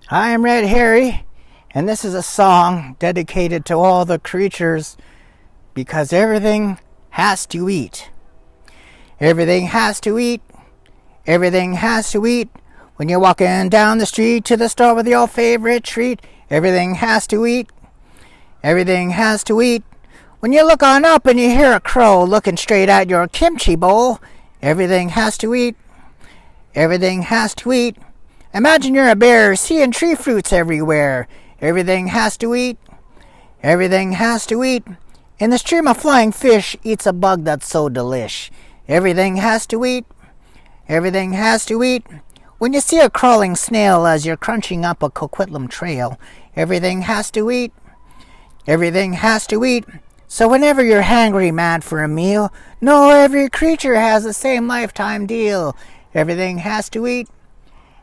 Hi, I'm Red Harry, and this is a song dedicated to all the creatures because everything has to eat. Everything has to eat. Everything has to eat. When you're walking down the street to the store with your favorite treat, everything has to eat. Everything has to eat. When you look on up and you hear a crow looking straight at your kimchi bowl, everything has to eat. Everything has to eat. Imagine you're a bear seeing tree fruits everywhere. Everything has to eat. Everything has to eat. In the stream of flying fish eats a bug that's so delish. Everything has to eat. Everything has to eat. When you see a crawling snail as you're crunching up a Coquitlam trail, everything has to eat. Everything has to eat. So whenever you're hangry mad for a meal, know every creature has the same lifetime deal. Everything has to eat.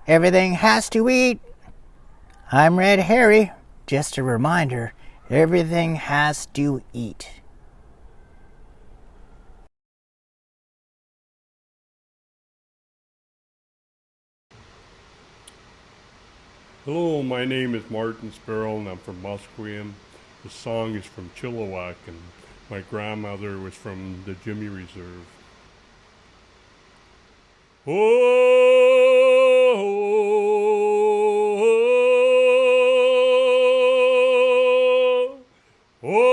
Everything has to eat. I'm Red Harry. Just a reminder, everything has to eat. Hello, my name is Martin Sparrow and I'm from Musqueam. The song is from Chilliwack and my grandmother was from the Jimmy Reserve. Oh, oh, oh, oh,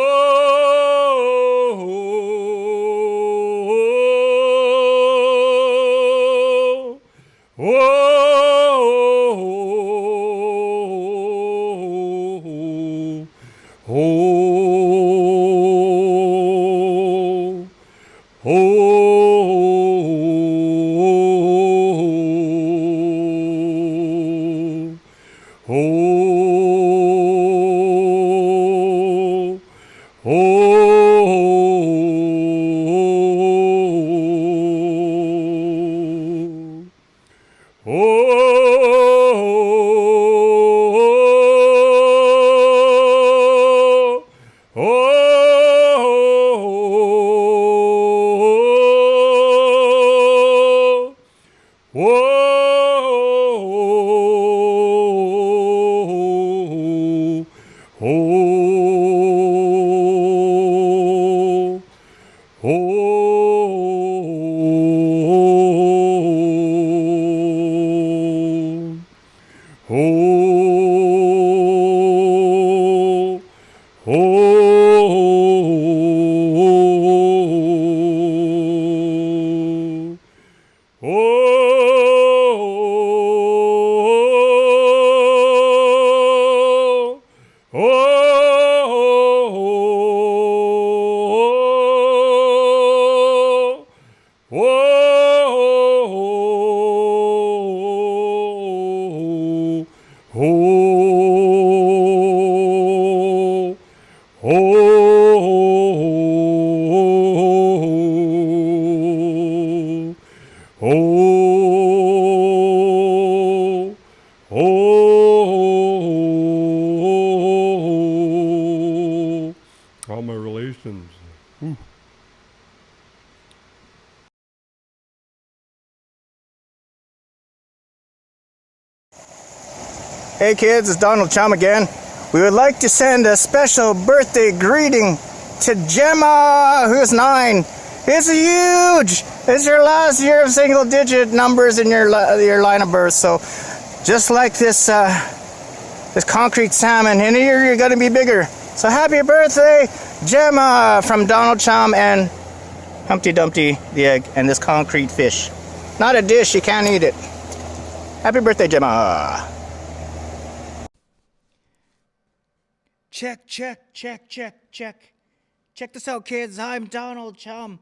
all my relations. Ooh. Hey kids, it's Donald Chum again. We would like to send a special birthday greeting to Gemma, who's 9. It's huge! It's your last year of single-digit numbers in your line of birth. So, just like this concrete salmon, in a year you're gonna be bigger. So happy birthday, Gemma, from Donald Chum and Humpty Dumpty the egg and this concrete fish. Not a dish, you can't eat it. Happy birthday, Gemma. Check, check, check, check, check. Check this out, kids. I'm Donald Chum.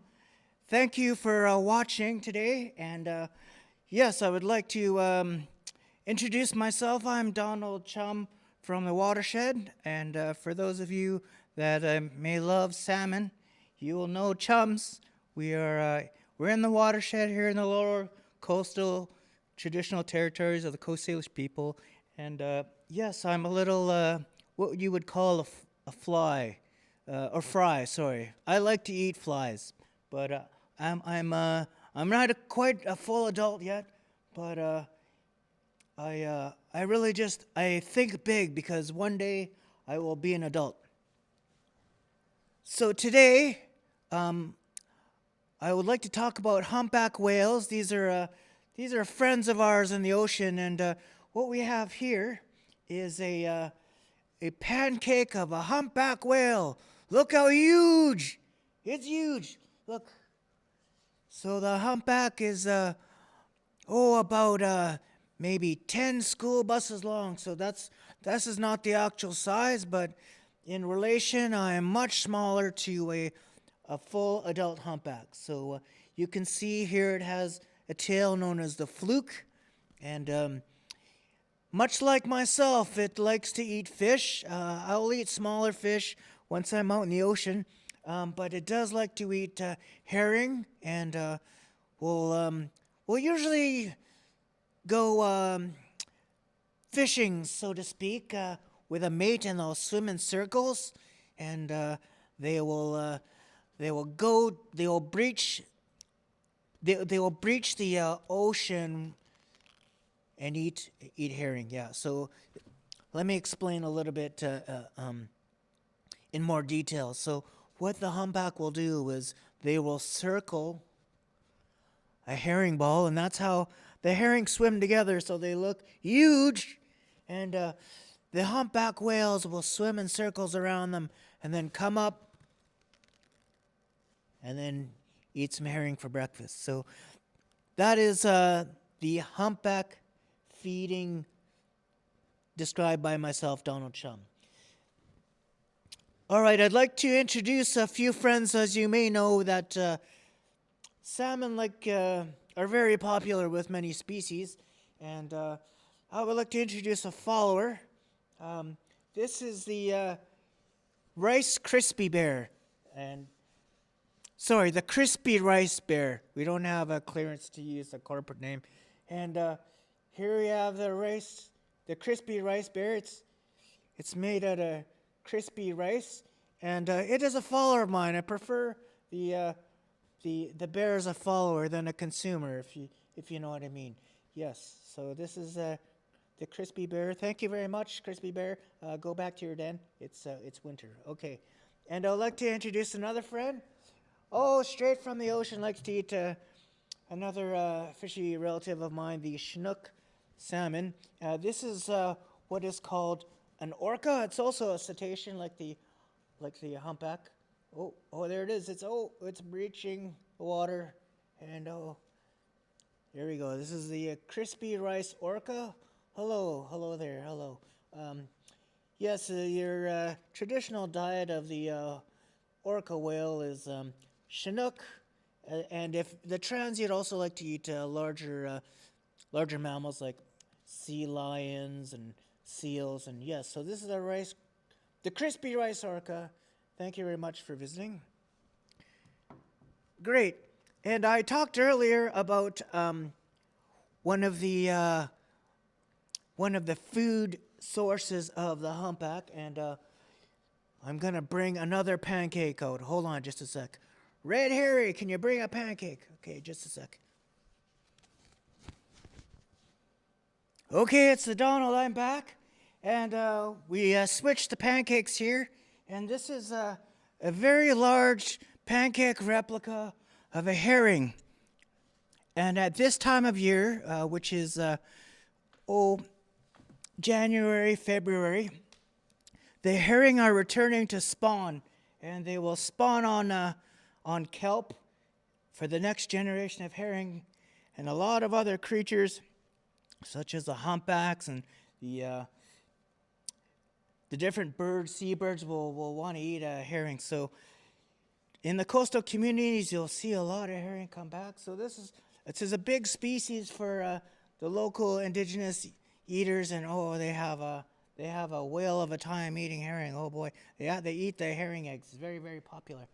Thank you for watching today. And yes, I would like to introduce myself. I'm Donald Chum from the watershed. And for those of you that may love salmon, you will know chums. We're in the watershed here in the lower coastal traditional territories of the Coast Salish people. And yes, I'm a little what you would call a fly, or fry. Sorry, I like to eat flies, but I'm not quite a full adult yet. But I think big because one day I will be an adult. So today, I would like to talk about humpback whales. These are friends of ours in the ocean, and what we have here is a pancake of a humpback whale. Look how huge! It's huge. Look. So the humpback is about maybe 10 school buses long. So this is not the actual size, but in relation, I am much smaller to a full adult humpback. So you can see here it has a tail known as the fluke, and much like myself, it likes to eat fish. I'll eat smaller fish once I'm out in the ocean, but it does like to eat herring, and we'll usually go fishing, so to speak, with a mate, and they'll swim in circles, and they will breach the ocean and eat herring. Yeah. So let me explain a little bit in more detail. So what the humpback will do is they will circle a herring ball, and that's how the herring swim together. So they look huge, and the humpback whales will swim in circles around them, and then come up, and then eat some herring for breakfast. So that is the humpback feeding described by myself, Donald Chum. All right, I'd like to introduce a few friends. As you may know, that salmon are very popular with many species, and I would like to introduce a follower. This is the Rice Crispy Bear, the Crispy Rice Bear. We don't have a clearance to use a corporate name. And here we have the Crispy Rice Bear. It's made out of crispy rice, and it is a follower of mine. I prefer the bear as a follower than a consumer, if you know what I mean. Yes. So this is the Crispy Bear. Thank you very much, Crispy Bear. Go back to your den. It's winter. Okay. And I'd like to introduce another friend. Oh, straight from the ocean, likes to eat another fishy relative of mine, the Chinook Salmon. This is what is called an Orca. It's also a cetacean like the humpback. Oh, there it is. It's breaching the water, and there we go. This is the Crispy Rice Orca. Hello there. Hello. Yes, your traditional diet of the orca whale is Chinook, and if the transient also like to eat larger mammals like sea lions and seals, and yes, so this is the Crispy Rice Orca. Thank you very much for visiting. Great, and I talked earlier about one of the food sources of the humpback, and I'm gonna bring another pancake out. Hold on just a sec. Red Harry, can you bring a pancake? Okay, just a sec. Okay, it's the Donald. I'm back, and we switched the pancakes here, and this is a very large pancake replica of a herring. And at this time of year, which is January, February, the herring are returning to spawn, and they will spawn on kelp for the next generation of herring, and a lot of other creatures, such as the humpbacks and the different birds, seabirds will want to eat a herring. So in the coastal communities, you'll see a lot of herring come back. So this is a big species for the local indigenous eaters, and they have a whale of a time eating herring. Oh boy, yeah, they eat the herring eggs. It's very, very popular.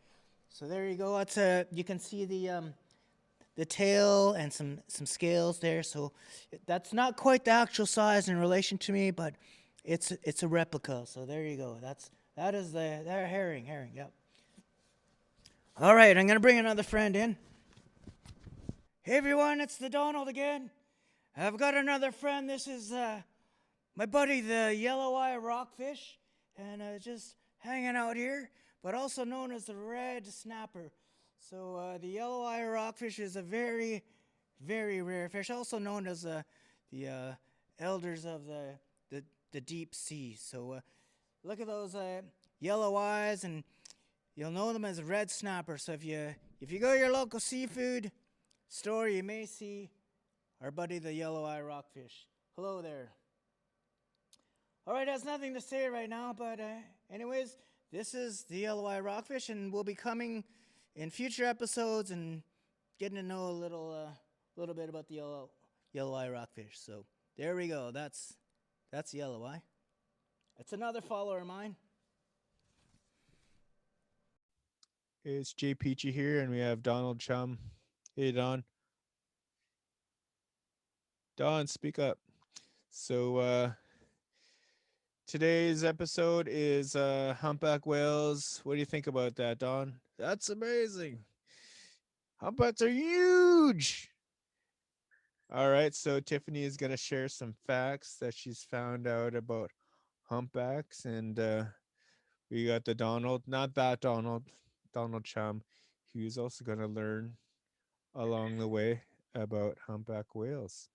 So there you go. You can see the tail and some scales there. So that's not quite the actual size in relation to me, but it's a replica. So there you go. That is the herring. Yep. All right, I'm gonna bring another friend in. Hey everyone, it's the Donald again, I've got another friend. This is my buddy, the yellow eye rockfish, and just hanging out here, but also known as the red snapper. So the yellow eye rockfish is a very, very rare fish, also known as the elders of the deep sea. So look at those yellow eyes, and you'll know them as red snapper. So if you go to your local seafood store, you may see our buddy the yellow eye rockfish. Hello there. All right, has nothing to say right now, but anyways, this is the yellow eye rockfish, and we'll be coming in future episodes and getting to know a little bit about the yellow eye rockfish. So there we go. That's yellow eye. That's another follower of mine. It's Jay Peachy here, and we have Donald Chum. Hey, Don. Don, speak up. So today's episode is Humpback Whales. What do you think about that, Don? That's amazing. Humpbacks are huge. All right, so Tiffany is going to share some facts that she's found out about humpbacks, and we got the Donald, not that Donald Chum, who's also going to learn along the way about humpback whales.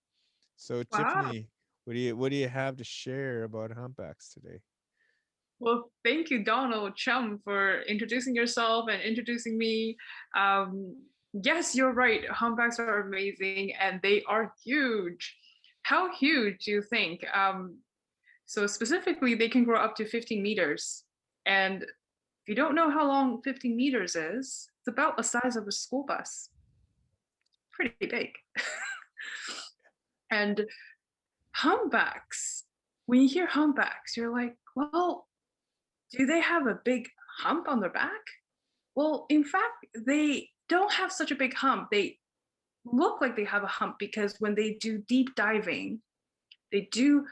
So Wow. Tiffany, what do you have to share about humpbacks today? Well, thank you, Donald Chum, for introducing yourself and introducing me. Yes, you're right. Humpbacks are amazing and they are huge. How huge do you think? So specifically, they can grow up to 15 meters. And if you don't know how long 15 meters is, it's about the size of a school bus. Pretty big. And humpbacks, when you hear humpbacks, you're like, well, do they have a big hump on their back? Well, in fact, they don't have such a big hump. They look like they have a hump because when they do deep diving, they do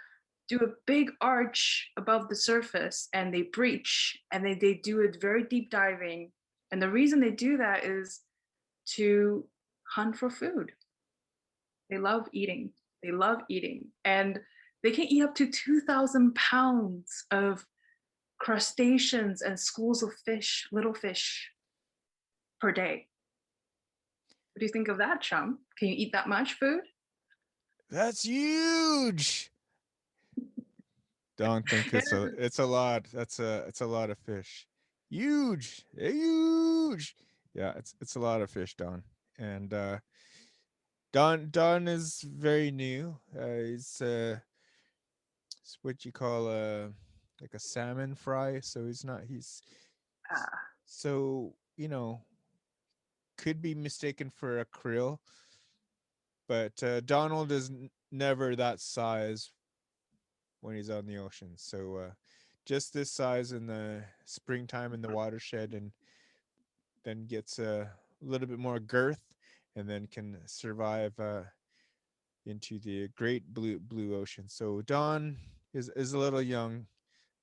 a big arch above the surface and they breach and they do it very deep diving. And the reason they do that is to hunt for food. They love eating. They love eating. And they can eat up to 2,000 pounds of crustaceans and schools of fish, little fish per day. What do you think of that, Chum? Can you eat that much food? That's huge. Don't think it's a lot. It's a lot of fish. Huge. Huge. Yeah, it's a lot of fish, Don. And Don is very new. He's what you call like a salmon fry. So he's so could be mistaken for a krill, but Donald is never that size when he's on the ocean. So just this size in the springtime in the watershed, and then gets a little bit more girth, and then can survive into the great blue ocean. So Don is a little young,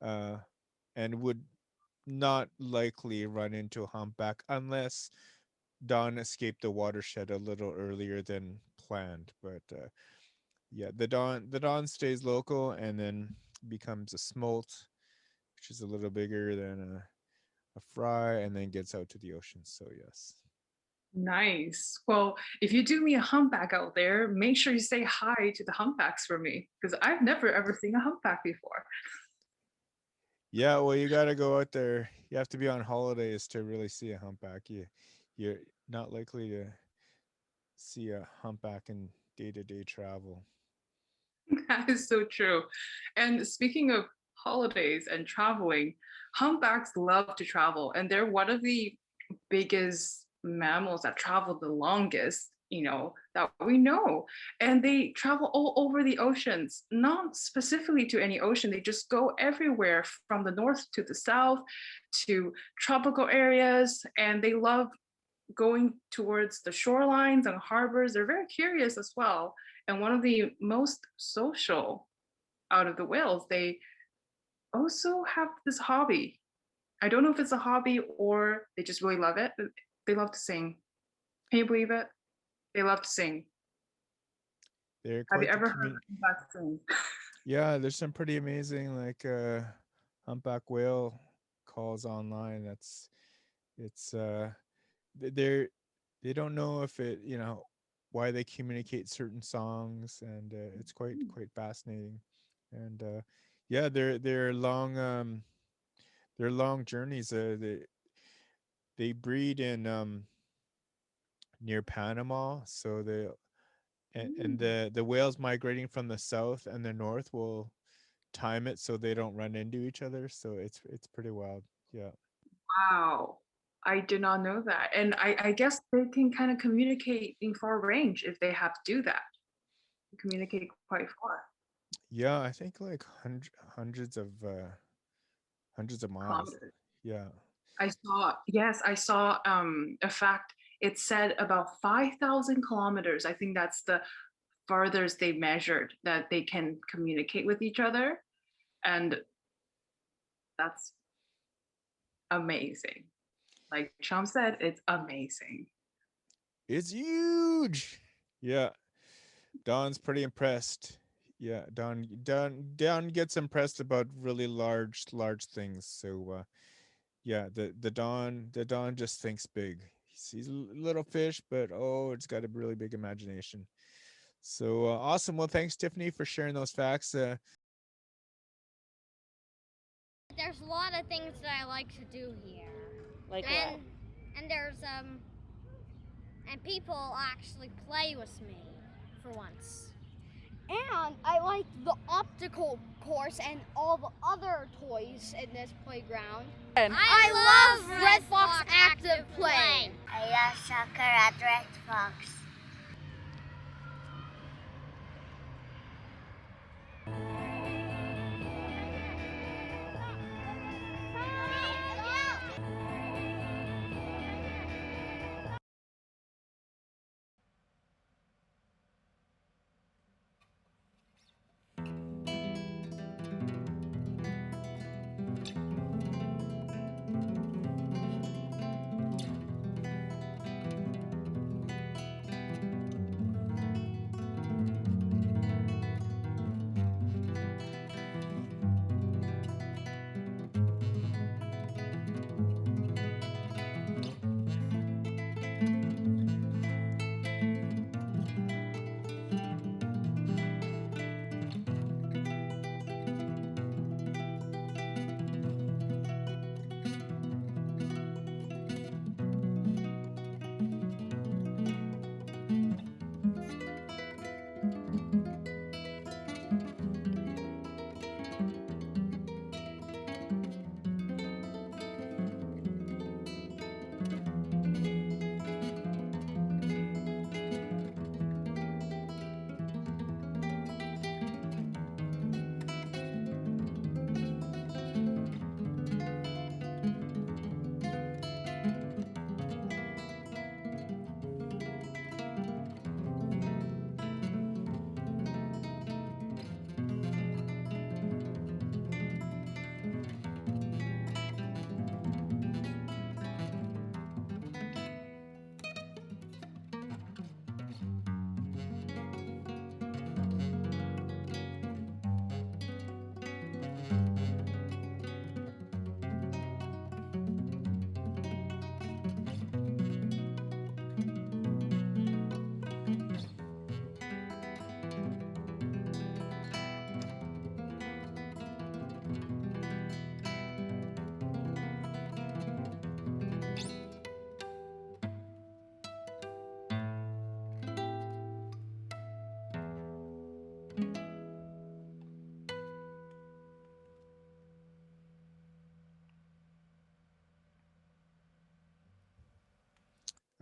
and would not likely run into a humpback unless Don escaped the watershed a little earlier than planned. But yeah, the Don stays local and then becomes a smolt, which is a little bigger than a fry, and then gets out to the ocean. So yes. Nice. Well, if you do meet a humpback out there, make sure you say hi to the humpbacks for me, because I've never ever seen a humpback before. Yeah, well, you got to go out there. You have to be on holidays to really see a humpback. You're not likely to see a humpback in day-to-day travel. That is so true. And speaking of holidays and traveling, humpbacks love to travel, and they're one of the biggest mammals that travel the longest, that we know. And they travel all over the oceans, not specifically to any ocean. They just go everywhere from the north to the south to tropical areas, and they love going towards the shorelines and harbors. They're very curious as well. And one of the most social out of the whales, they also have this hobby. I don't know if it's a hobby or they just really love it. They love to sing. Can you believe it? They love to sing. They're Have you quite the ever heard of that sing? Yeah, there's some pretty amazing like humpback whale calls online. It's they're they don't know if it, why they communicate certain songs, and it's quite fascinating. And yeah, they're long journeys. They breed in near Panama, so and the whales migrating from the south and the north will time it so they don't run into each other. So it's pretty wild. Yeah. Wow. I did not know that. And I guess they can kind of communicate in far range if they have to do that. Communicate quite far. Yeah, I think like hundreds of miles. Kilometers. Yeah. I saw a fact. It said about 5,000 kilometers. I think that's the farthest they measured that they can communicate with each other. And that's amazing. Like Chum said, it's amazing. It's huge. Yeah. Don's pretty impressed. Yeah, Don gets impressed about really large things. So yeah, the Don just thinks big. He sees little fish, but oh, it's got a really big imagination. So awesome. Well, thanks Tiffany for sharing those facts. There's a lot of things that I like to do here. Like and and there's and people actually play with me for once. And I like the optical course and all the other toys in this playground. I love Red Fox Active Play. I love soccer at Red Fox.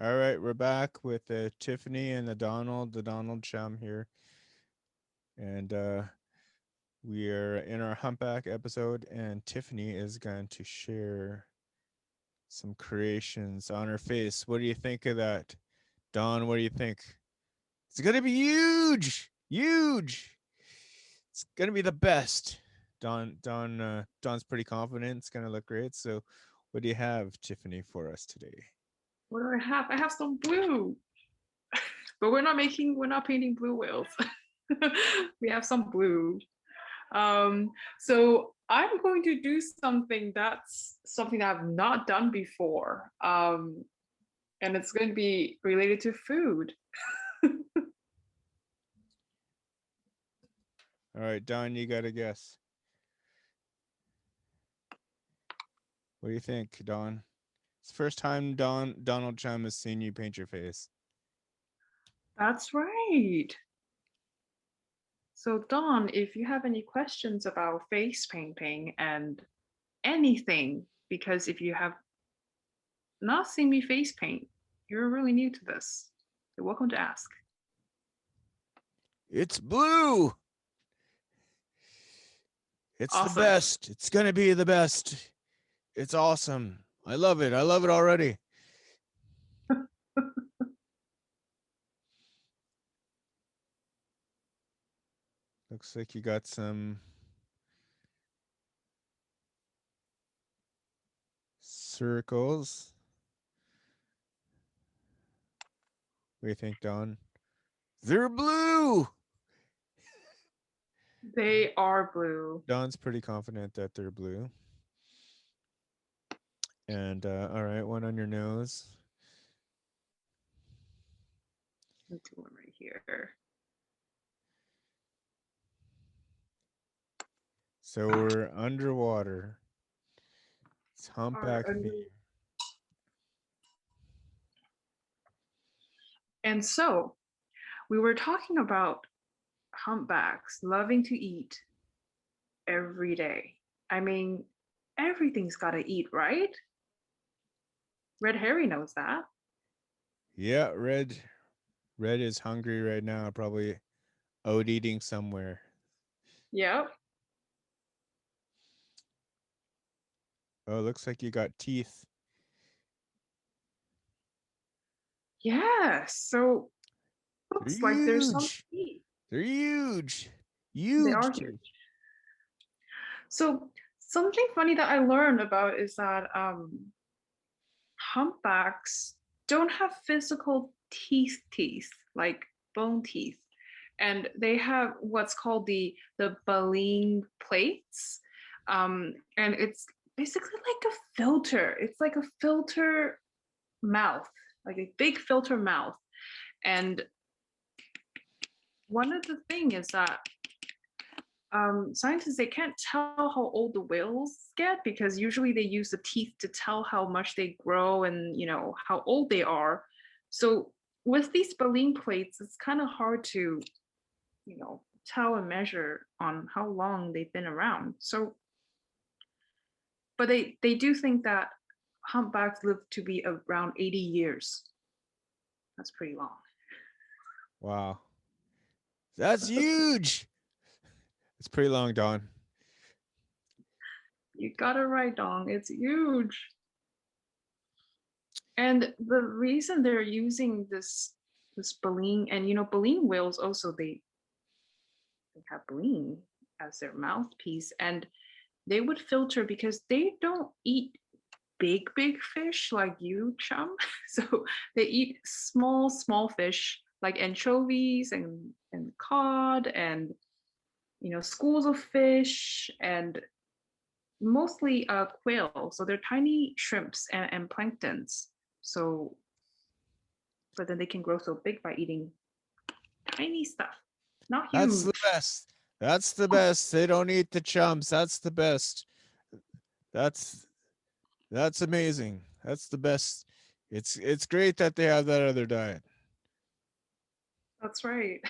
All right, we're back with Tiffany and the Donald Chum here, and we are in our humpback episode, and Tiffany is going to share some creations on her face. What do you think of that, Don? What do you think? It's gonna be huge, huge. It's gonna be the best. Don's pretty confident. It's gonna look great. So, what do you have, Tiffany, for us today? What do I have? I have some blue. But we're not painting blue whales. We have some blue. So I'm going to do something that's something that I've not done before. And it's going to be related to food. All right, Don, you got to guess. What do you think, Don? It's the first time Donald Chum has seen you paint your face. That's right. So Dawn, if you have any questions about face painting and anything, because if you have not seen me face paint, you're really new to this. You're welcome to ask. It's blue. It's Awesome. the best. It's going to be the best. It's awesome. I love it. I love it already. Looks like you got some circles. What do you think, Don? They're blue. They are blue. Don's pretty confident that they're blue. And all right, one on your nose. Let's do one right here. So we're underwater. It's humpback theme. And so we were talking about humpbacks loving to eat every day. I mean, everything's got to eat, right? Red Harry knows that. Yeah, Red is hungry right now, probably out eating somewhere. Yep. Oh, looks like you got teeth. Yeah, so looks like there's some teeth. They're huge. They are Huge. huge. So something funny that I learned about is that humpbacks don't have physical teeth like bone teeth, and they have what's called the baleen plates, and it's basically like a filter. It's like a filter mouth, like a big filter mouth. And one of the things is that scientists, they can't tell how old the whales get because usually they use the teeth to tell how much they grow and how old they are. So with these baleen plates, it's kind of hard to tell and measure on how long they've been around. So but they do think that humpbacks live to be around 80 years. That's pretty long. Wow. That's huge. It's pretty long, Don. You got it right, Dong. It's huge. And the reason they're using this baleen, and baleen whales also, they have baleen as their mouthpiece, and they would filter because they don't eat big fish like you, Chum. So they eat small fish like anchovies and cod and schools of fish and mostly quail. So they're tiny shrimps and planktons. So, but then they can grow so big by eating tiny stuff. Not huge. That's the best. That's the best. They don't eat the chumps. That's the best. That's amazing. That's the best. It's great that they have that other diet. That's right.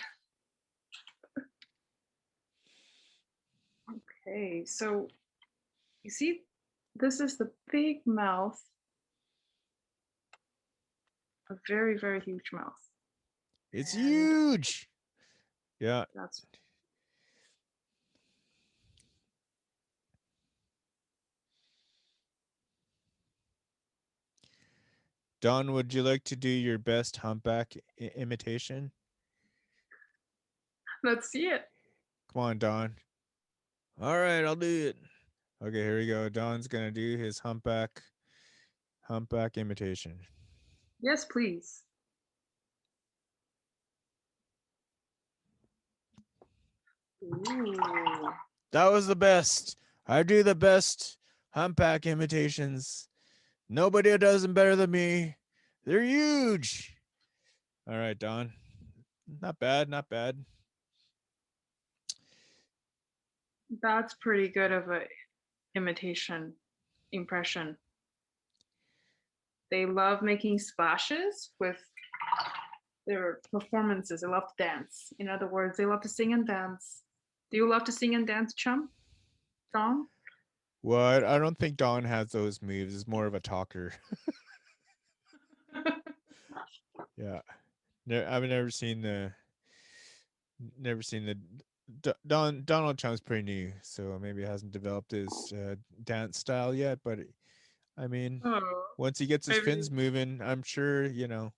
Okay, so you see, this is the big mouth, a very, very huge mouth. It's huge. Yeah. That's Don, would you like to do your best humpback imitation? Let's see it. Come on, Don. All right, I'll do it. Okay, here we go. Don's gonna do his humpback imitation. Yes, please. Ooh. That was the best. I do the best humpback imitations. Nobody does them better than me. They're huge. All right, Don. Not bad, not bad. That's pretty good of a imitation impression. They love making splashes with their performances. They love to dance. In other words, they love to sing and dance. Do you love to sing and dance, Chum? Don? Well, I don't think Don has those moves. He's more of a talker. Yeah. I've never seen the Donald Chum's pretty new, so maybe he hasn't developed his dance style yet. But I mean, Oh, once he gets his maybe. fins moving, I'm sure he'll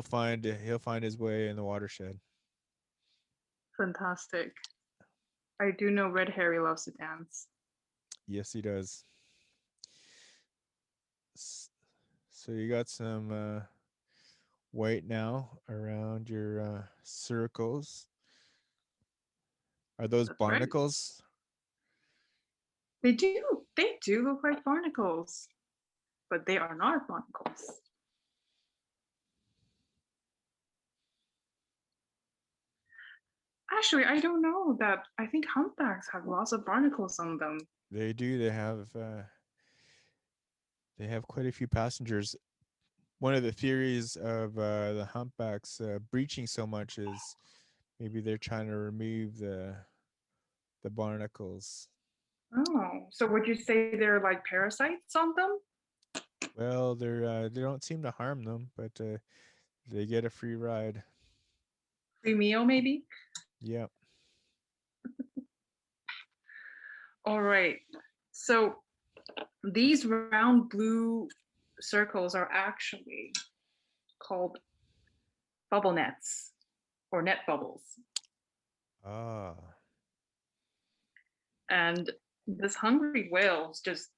find his way in the watershed. Fantastic. I do know Red Harry loves to dance. Yes, he does. So you got some white now around your circles. Are those That's right. barnacles? They do look like barnacles, but they are not barnacles. Actually, I don't know that. I think humpbacks have lots of barnacles on them. They do. They have quite a few passengers. One of the theories of the humpbacks breaching so much is maybe they're trying to remove the barnacles. Oh, so would you say they're like parasites on them? Well, they don't seem to harm them, but they get a free ride. Free meal, maybe? Yeah. All right. So these round blue circles are actually called bubble nets or net bubbles. Ah. And this hungry whale just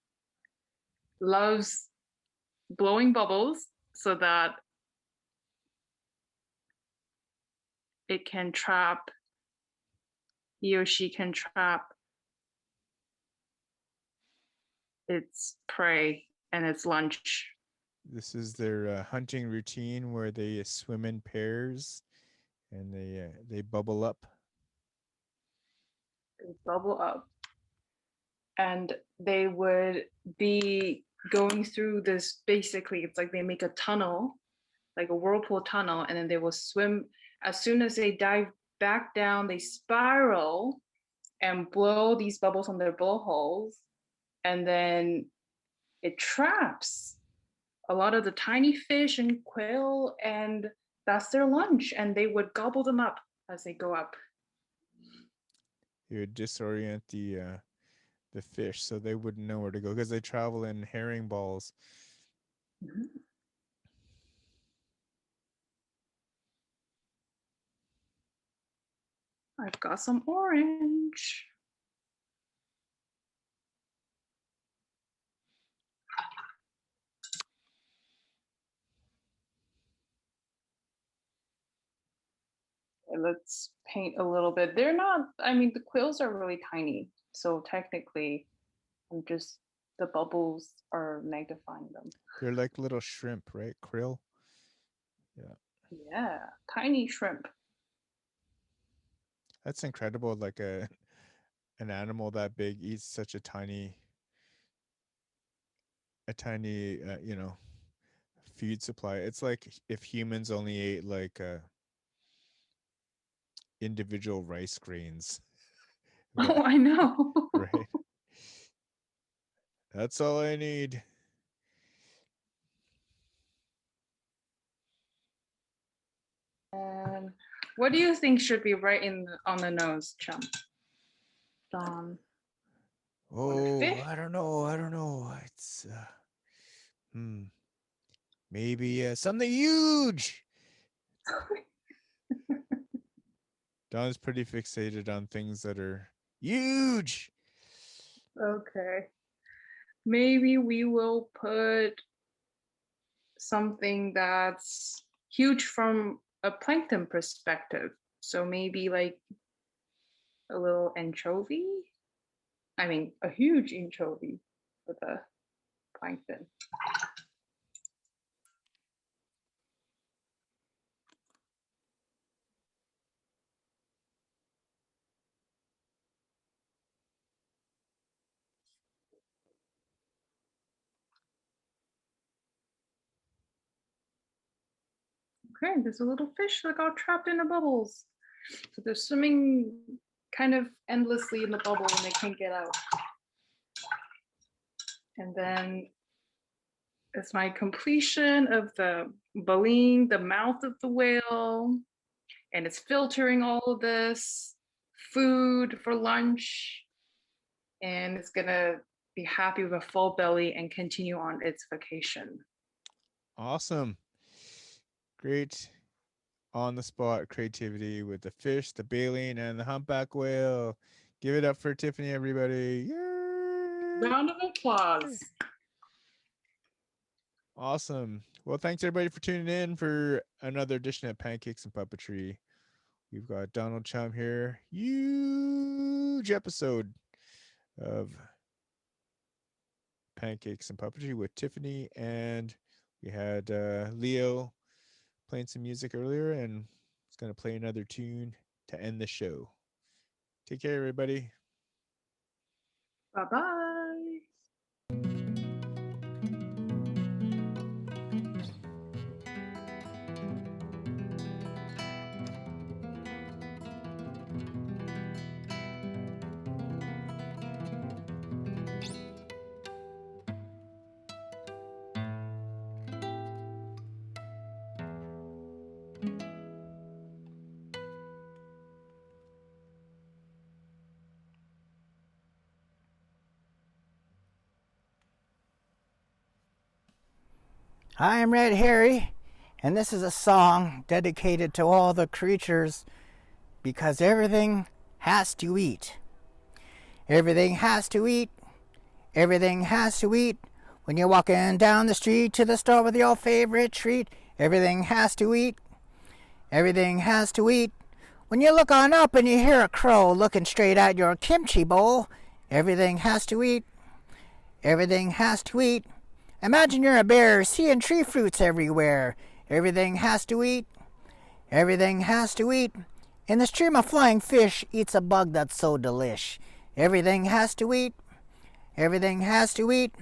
loves blowing bubbles so that it can trap, he or she can trap its prey and its lunch. This is their hunting routine where they swim in pairs and they bubble up. They bubble up. And they would be going through this, basically, it's like they make a tunnel, like a whirlpool tunnel, and then they will swim. As soon as they dive back down, they spiral and blow these bubbles on their blowholes. And then it traps a lot of the tiny fish and quail, and that's their lunch. And they would gobble them up as they go up. It would disorient the fish so they wouldn't know where to go because they travel in herring balls. Mm-hmm. I've got some orange. Let's paint a little bit. They're not, I mean, the quills are really tiny. So technically, the bubbles are magnifying them. They're like little shrimp, right? Krill. Yeah. Yeah, tiny shrimp. That's incredible. Like an animal that big eats such a tiny food supply. It's like if humans only ate like individual rice grains. Oh, I know. Right. That's all I need. And what do you think should be right on the nose, Chum? Don. Oh, I don't know. It's maybe something huge. Don's pretty fixated on things that are huge. Okay. Maybe we will put something that's huge from a plankton perspective. So maybe like a little anchovy. I mean, a huge anchovy for the plankton. Okay, there's a little fish that got trapped in the bubbles. So they're swimming kind of endlessly in the bubble and they can't get out. And then it's my completion of the baleen, the mouth of the whale, and it's filtering all of this food for lunch, and it's gonna be happy with a full belly and continue on its vacation. Awesome. Great on the spot creativity with the fish, the baleen, and the humpback whale. Give it up for Tiffany, everybody. Yay! Round of applause. Awesome. Well, thanks everybody for tuning in for another edition of Pancakes and Puppetry. We've got Donald Chum here. Huge episode of Pancakes and Puppetry with Tiffany, and we had Leo playing some music earlier, and it's going to play another tune to end the show. Take care, everybody. Bye-bye. I am Red Harry, and this is a song dedicated to all the creatures because everything has to eat. Everything has to eat. Everything has to eat. When you're walking down the street to the store with your favorite treat, everything has to eat. Everything has to eat. When you look on up and you hear a crow looking straight at your kimchi bowl, everything has to eat. Everything has to eat. Imagine you're a bear seeing tree fruits everywhere. Everything has to eat. Everything has to eat. In the stream of flying fish eats a bug that's so delish. Everything has to eat. Everything has to eat.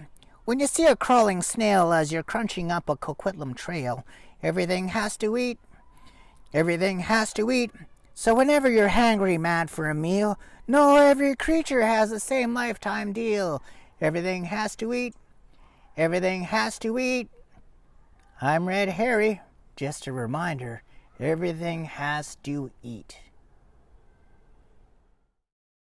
When you see a crawling snail as you're crunching up a Coquitlam trail, everything has to eat. Everything has to eat. So whenever you're hangry mad for a meal, know every creature has the same lifetime deal. Everything has to eat. Everything has to eat. I'm Red Harry. Just a reminder, everything has to eat.